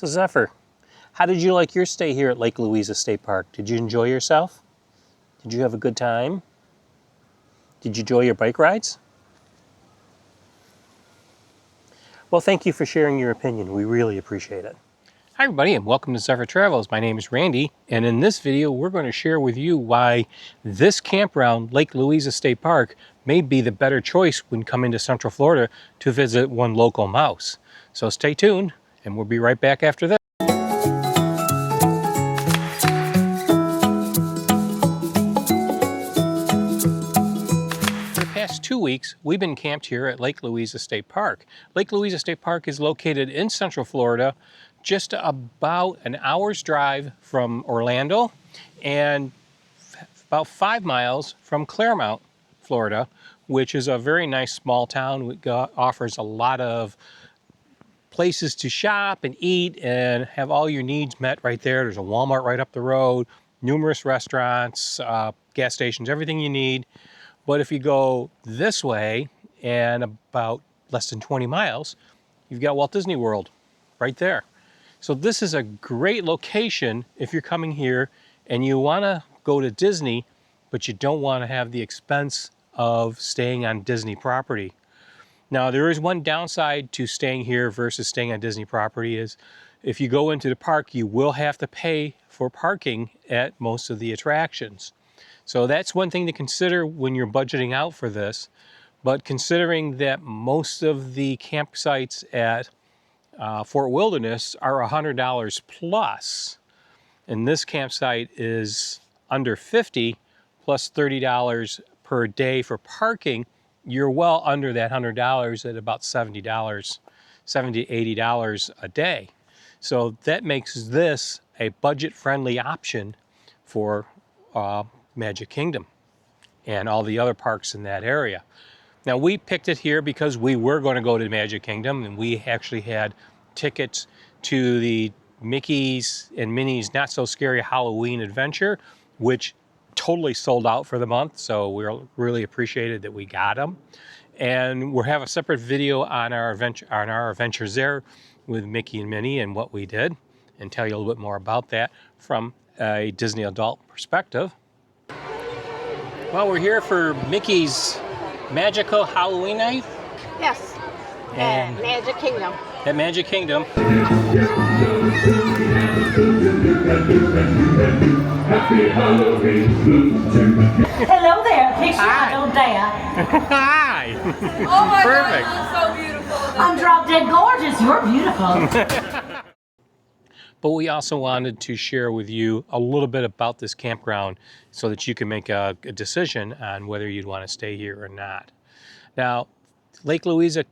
So Zephyr, how did you like your stay here at Lake Louisa State Park? Did you enjoy yourself? Did you have a good time? Did you enjoy your bike rides? Well, thank you for sharing your opinion. We really appreciate it. Hi everybody, and welcome to Zephyr Travels. My name is Randy, and in this video we're going to share with you why this campground, Lake Louisa State Park, may be the better choice when coming to Central Florida to visit one local mouse. So stay tuned, and we'll be right back after this. For the past 2 weeks, we've been camped here at Lake Louisa State Park. Lake Louisa State Park is located in Central Florida, just about an hour's drive from Orlando and about 5 miles from Clermont, Florida, which is a very nice small town. It offers a lot of places to shop and eat and have all your needs met right there. There's a Walmart right up the road, numerous restaurants, gas stations, everything you need. But if you go this way and about less than 20 miles, you've got Walt Disney World right there. So this is a great location if you're coming here and you want to go to Disney, but you don't want to have the expense of staying on Disney property. Now, there is one downside to staying here versus staying on Disney property is if you go into the park, you will have to pay for parking at most of the attractions. So that's one thing to consider when you're budgeting out for this. But considering that most of the campsites at Fort Wilderness are $100 plus, and this campsite is under $50 plus $30 per day for parking, you're well under that $100 at about $70, $80 a day. So that makes this a budget-friendly option for Magic Kingdom and all the other parks in that area. Now, we picked it here because we were going to go to Magic Kingdom, and we actually had tickets to the Mickey's and Minnie's Not So Scary Halloween Adventure, which totally sold out for the month. So we're really appreciated that we got them. And we'll have a separate video on our adventures there with Mickey and Minnie and what we did, and tell you a little bit more about that from a Disney adult perspective. Well, we're here for Mickey's Magical Halloween Night. Yes, And Magic Kingdom. At Magic Kingdom. Hello there, picture Hi. of Dad. Hi! Oh my Perfect. God, you look so beautiful. I'm drop dead gorgeous. You're beautiful. But we also wanted to share with you a little bit about this campground so that you can make a decision on whether you'd want to stay here or not. Now, Lake Louisa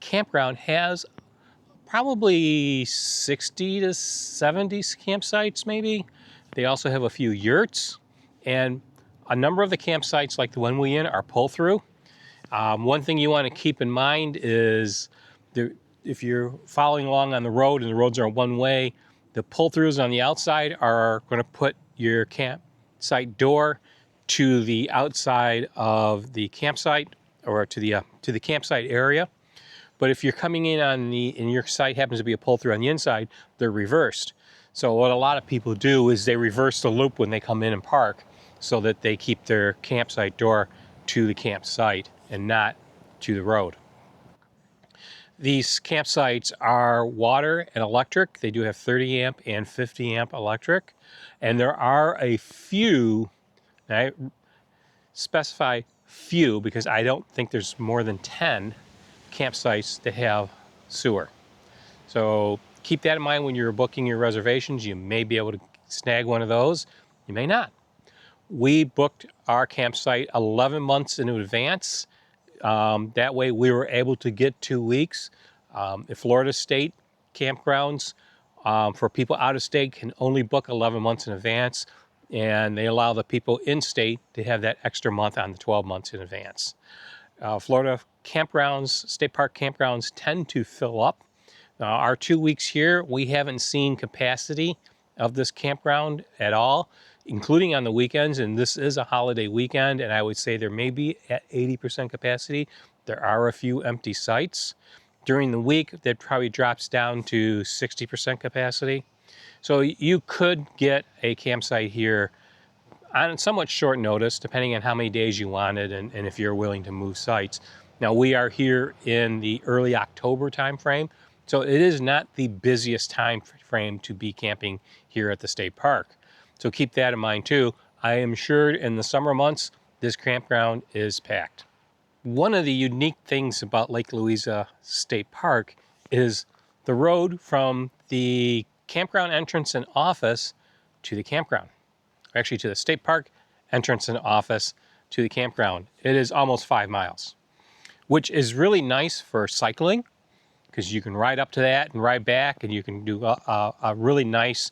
Campground has probably 60 to 70 campsites maybe. They also have a few yurts, and a number of the campsites like the one we in are pull-through. One thing you want to keep in mind is if you're following along on the road and the roads are one way, the pull-throughs on the outside are going to put your campsite door to the outside of the campsite or to the campsite area. But if you're coming in and your site happens to be a pull-through on the inside, they're reversed. So what a lot of people do is they reverse the loop when they come in and park so that they keep their campsite door to the campsite and not to the road. These campsites are water and electric. They do have 30 amp and 50 amp electric. And there are a few, I specify few because I don't think there's more than 10 campsites that have sewer. So keep that in mind when you're booking your reservations. You may be able to snag one of those. You may not. We booked our campsite 11 months in advance. That way we were able to get 2 weeks. If Florida State campgrounds for people out of state can only book 11 months in advance, and they allow the people in state to have that extra month on the 12 months in advance. Florida campgrounds, state park campgrounds tend to fill up. Our 2 weeks here, we haven't seen capacity of this campground at all, including on the weekends, and this is a holiday weekend, and I would say there may be at 80% capacity. There are a few empty sites, During the week, that probably drops down to 60% capacity. So you could get a campsite here on somewhat short notice, depending on how many days you wanted and if you're willing to move sites. Now, we are here in the early October time frame, so it is not the busiest time frame to be camping here at the state park. So keep that in mind too. I am sure in the summer months, this campground is packed. One of the unique things about Lake Louisa State Park is the road from the campground entrance and office to the campground. Actually, to the state park entrance and office to the campground. It is almost 5 miles, which is really nice for cycling because you can ride up to that and ride back, and you can do a really nice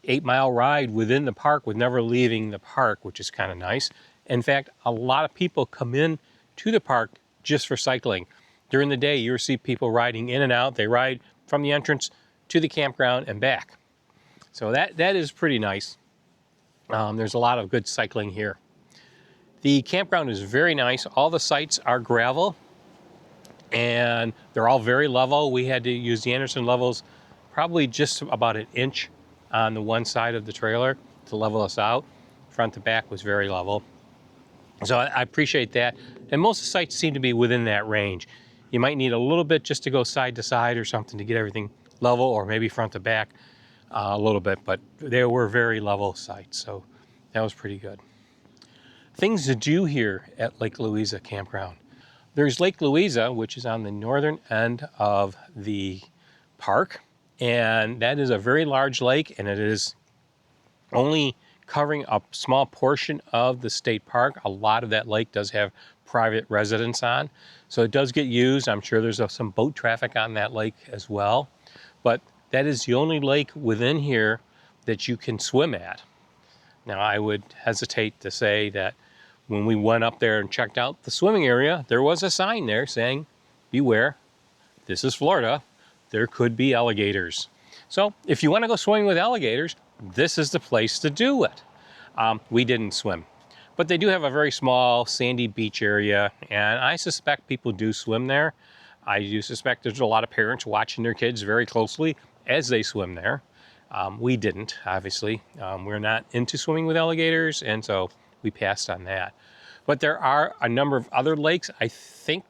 8-mile ride within the park with never leaving the park, which is kind of nice. In fact, a lot of people come in to the park just for cycling. During the day, you'll see people riding in and out. They ride from the entrance to the campground and back. So that is pretty nice. There's a lot of good cycling here. The campground is very nice. All the sites are gravel, and they're all very level. We had to use the Anderson levels probably just about an inch on the one side of the trailer to level us out. Front to back was very level. So I appreciate that. And most of the sites seem to be within that range. You might need a little bit just to go side to side or something to get everything level, or maybe front to back a little bit, but they were very level sites, so that was pretty good. Things to do here at Lake Louisa Campground. There's Lake Louisa, which is on the northern end of the park, and that is a very large lake, and it is only covering a small portion of the state park. A lot of that lake does have private residents on, so it does get used. I'm sure there's some boat traffic on that lake as well, but that is the only lake within here that you can swim at. Now, I would hesitate to say that when we went up there and checked out the swimming area, there was a sign there saying, beware, this is Florida, there could be alligators. So if you want to go swimming with alligators, this is the place to do it. We didn't swim, but they do have a very small sandy beach area, and I suspect people do swim there. I do suspect there's a lot of parents watching their kids very closely as they swim there. We didn't, obviously. We're not into swimming with alligators, and so we passed on that. But there are a number of other lakes. I think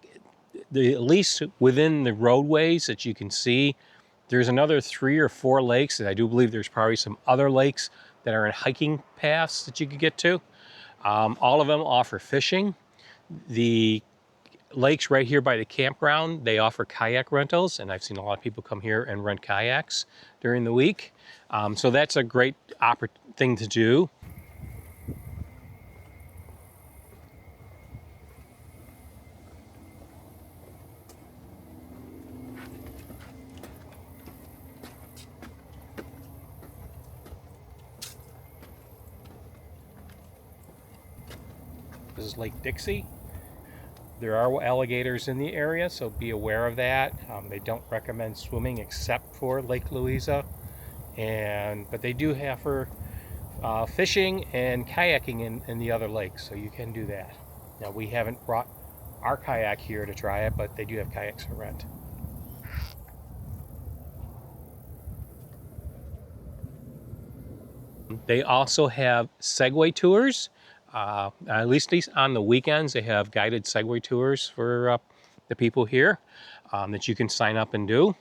at least within the roadways that you can see, there's another 3 or 4 lakes, and I do believe there's probably some other lakes that are in hiking paths that you could get to. All of them offer fishing. The lakes right here by the campground, they offer kayak rentals, and I've seen a lot of people come here and rent kayaks during the week. So that's a great thing to do. This is Lake Dixie. There are alligators in the area, so be aware of that. They don't recommend swimming except for Lake Louisa, but they do offer fishing and kayaking in the other lakes, so you can do that. Now, we haven't brought our kayak here to try it, but they do have kayaks for rent. They also have Segway tours. At least on the weekends, they have guided Segway tours for the people here that you can sign up and do.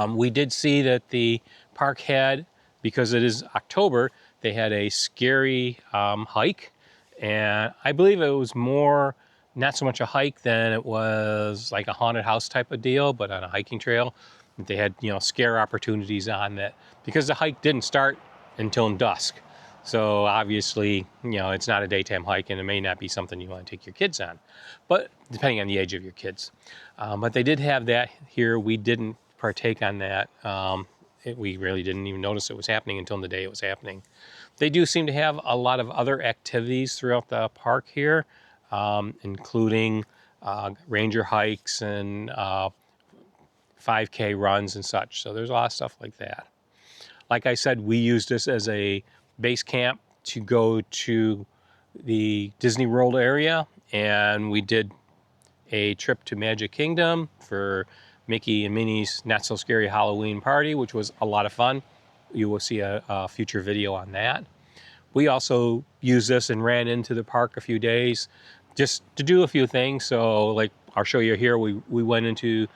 We did see that the park had, because it is October, they had a scary hike, and I believe it was more, not so much a hike than it was like a haunted house type of deal, but on a hiking trail. They had, scare opportunities on that, because the hike didn't start until dusk. So obviously, it's not a daytime hike, and it may not be something you want to take your kids on, but depending on the age of your kids. But they did have that here. We didn't partake on that. We really didn't even notice it was happening until the day it was happening. They do seem to have a lot of other activities throughout the park here, including ranger hikes and 5K runs and such. So there's a lot of stuff like that. Like I said, we used this as a base camp to go to the Disney World area, and we did a trip to Magic Kingdom for Mickey and Minnie's Not So Scary Halloween Party, which was a lot of fun. You will see a future video on that. We also used this and ran into the park a few days just to do a few things. So like I'll show you here, we went into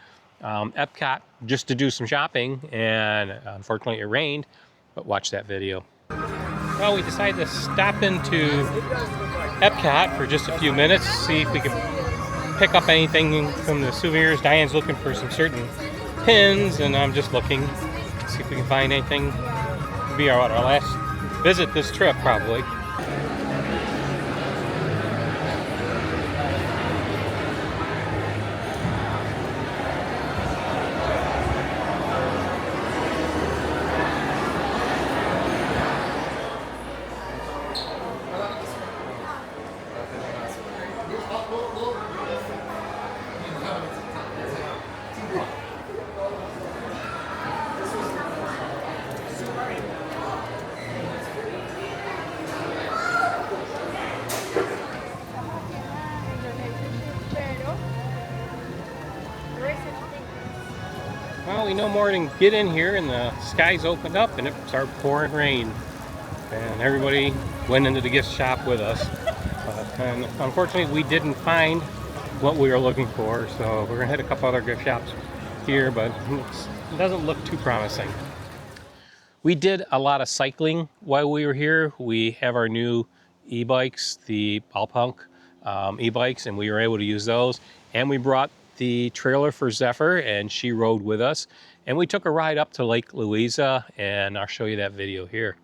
Epcot just to do some shopping, and unfortunately it rained, but watch that video. Well, we decided to stop into Epcot for just a few minutes, see if we could pick up anything from the souvenirs. Diane's looking for some certain pins, and I'm just looking, see if we can find anything. It'll be our last visit this trip, probably. Well, we no more than get in here and the skies opened up and it started pouring rain. And everybody went into the gift shop with us. And unfortunately, we didn't find what we were looking for. So we're gonna hit a couple other gift shops here, but it doesn't look too promising. We did a lot of cycling while we were here. We have our new e-bikes, the Ballpunk e-bikes, and we were able to use those. And we brought the trailer for Zephyr, and she rode with us. And we took a ride up to Lake Louisa, and I'll show you that video here.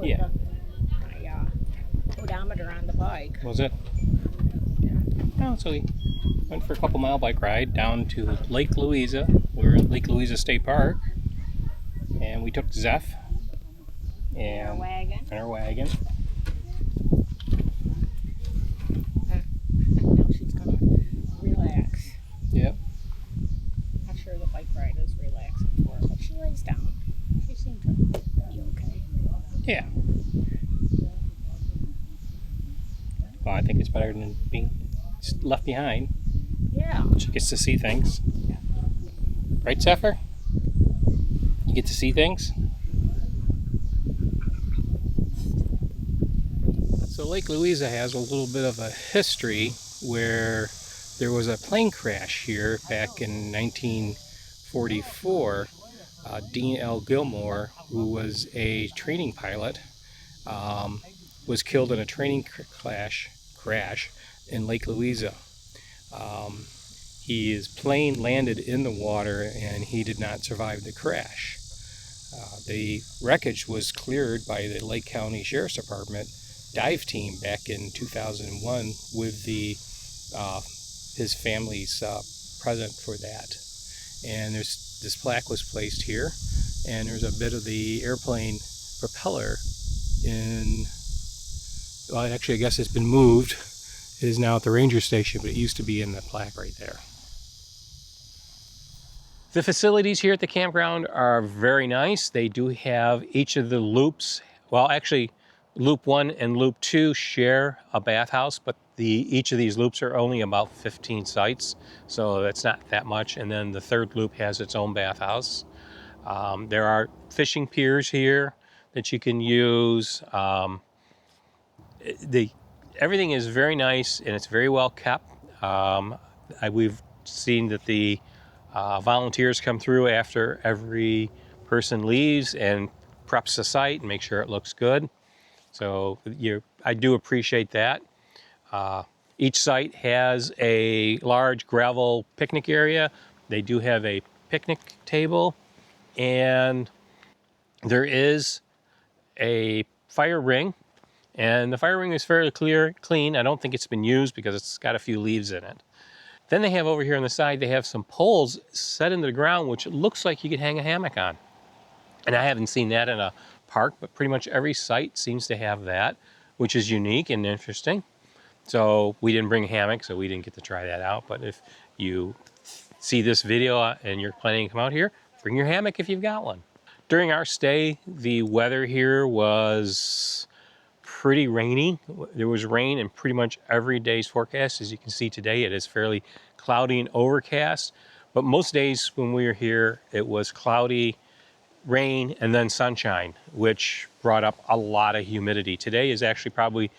Yeah. My odometer on the bike. Was it? Yeah. Oh, so we went for a couple mile bike ride down to Lake Louisa. We're at Lake Louisa State Park. And we took Zeph. And our wagon. Now she's gonna relax. Yep. Not sure the bike ride is relaxing for her, but she lays down. She seemed to be okay. Yeah. Well, I think it's better than being left behind. Yeah. She gets to see things. Right, Zephyr? You get to see things? So Lake Louisa has a little bit of a history where there was a plane crash here back in 1944. Dean L. Gilmore, who was a training pilot, was killed in a training crash in Lake Louisa. His plane landed in the water and he did not survive the crash. The wreckage was cleared by the Lake County Sheriff's Department dive team back in 2001 with his family's present for that. And this plaque was placed here and there's a bit of the airplane propeller in, well, actually I guess it's been moved. It is now at the ranger station, but it used to be in the plaque right there. The facilities here at the campground are very nice. They do have each of the loops. Well, actually, loop 1 and loop 2 share a bathhouse, but each of these loops are only about 15 sites, so that's not that much. And then the third loop has its own bathhouse. There are fishing piers here that you can use. Everything is very nice and it's very well kept. We've seen that the volunteers come through after every person leaves and preps the site and make sure it looks good. So I do appreciate that. Each site has a large gravel picnic area. They do have a picnic table, and there is a fire ring, and the fire ring is fairly clean. I don't think it's been used because it's got a few leaves in it. Then they have over here on the side, they have some poles set into the ground, which it looks like you could hang a hammock on. And I haven't seen that in a park, but pretty much every site seems to have that, which is unique and interesting. So we didn't bring a hammock, so we didn't get to try that out. But if you see this video and you're planning to come out here, bring your hammock if you've got one. During our stay, the weather here was pretty rainy. There was rain in pretty much every day's forecast. As you can see today, it is fairly cloudy and overcast. But most days when we were here, it was cloudy, rain, and then sunshine, which brought up a lot of humidity. Today is actually probably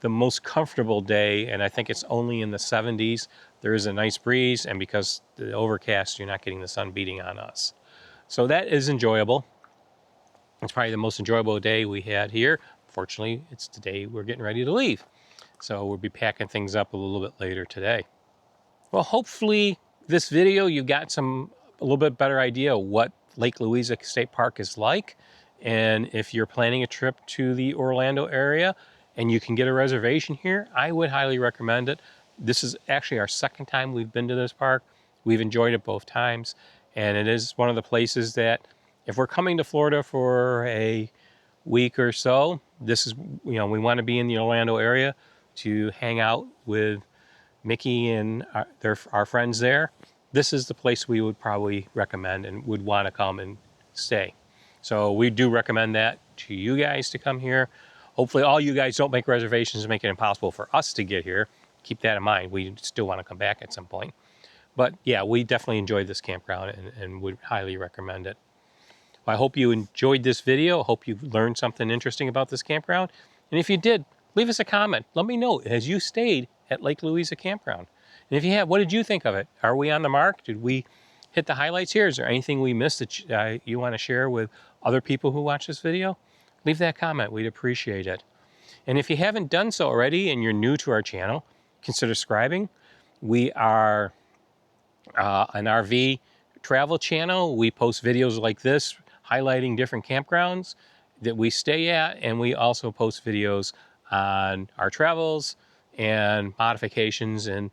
the most comfortable day, and I think it's only in the 70s. There is a nice breeze, and because the overcast, you're not getting the sun beating on us. So that is enjoyable. It's probably the most enjoyable day we had here. Fortunately, it's the day we're getting ready to leave. So we'll be packing things up a little bit later today. Well, hopefully this video, you got a little bit better idea of what Lake Louisa State Park is like. And if you're planning a trip to the Orlando area and you can get a reservation here, I would highly recommend it. This is actually our second time we've been to this park. We've enjoyed it both times. And it is one of the places that if we're coming to Florida for a week or so, this is, we want to be in the Orlando area to hang out with Mickey and our friends there. This is the place we would probably recommend and would want to come and stay. So we do recommend that to you guys to come here. Hopefully all you guys don't make reservations and make it impossible for us to get here. Keep that in mind. We still want to come back at some point. But yeah, we definitely enjoyed this campground and would highly recommend it. Well, I hope you enjoyed this video. I hope you've learned something interesting about this campground. And if you did, leave us a comment. Let me know, has you stayed at Lake Louisa Campground? And if you have, what did you think of it? Are we on the mark? Did we hit the highlights here? Is there anything we missed that you want to share with other people who watch this video? Leave that comment. We'd appreciate it. And if you haven't done so already and you're new to our channel, consider subscribing. We are an RV travel channel. We post videos like this highlighting different campgrounds that we stay at, and we also post videos on our travels and modifications and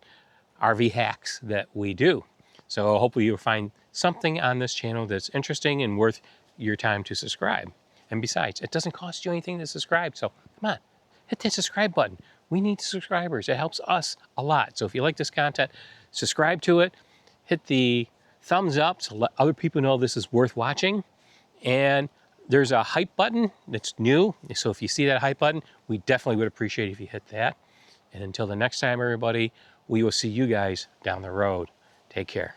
RV hacks that we do. So hopefully you'll find something on this channel that's interesting and worth your time to subscribe. And besides, it doesn't cost you anything to subscribe, so come on, hit that subscribe button. We need subscribers. It helps us a lot. So if you like this content, subscribe to it, hit the thumbs up to let other people know this is worth watching. And there's a hype button that's new. So if you see that hype button, we definitely would appreciate it if you hit that. And until the next time, everybody, we will see you guys down the road. Take care.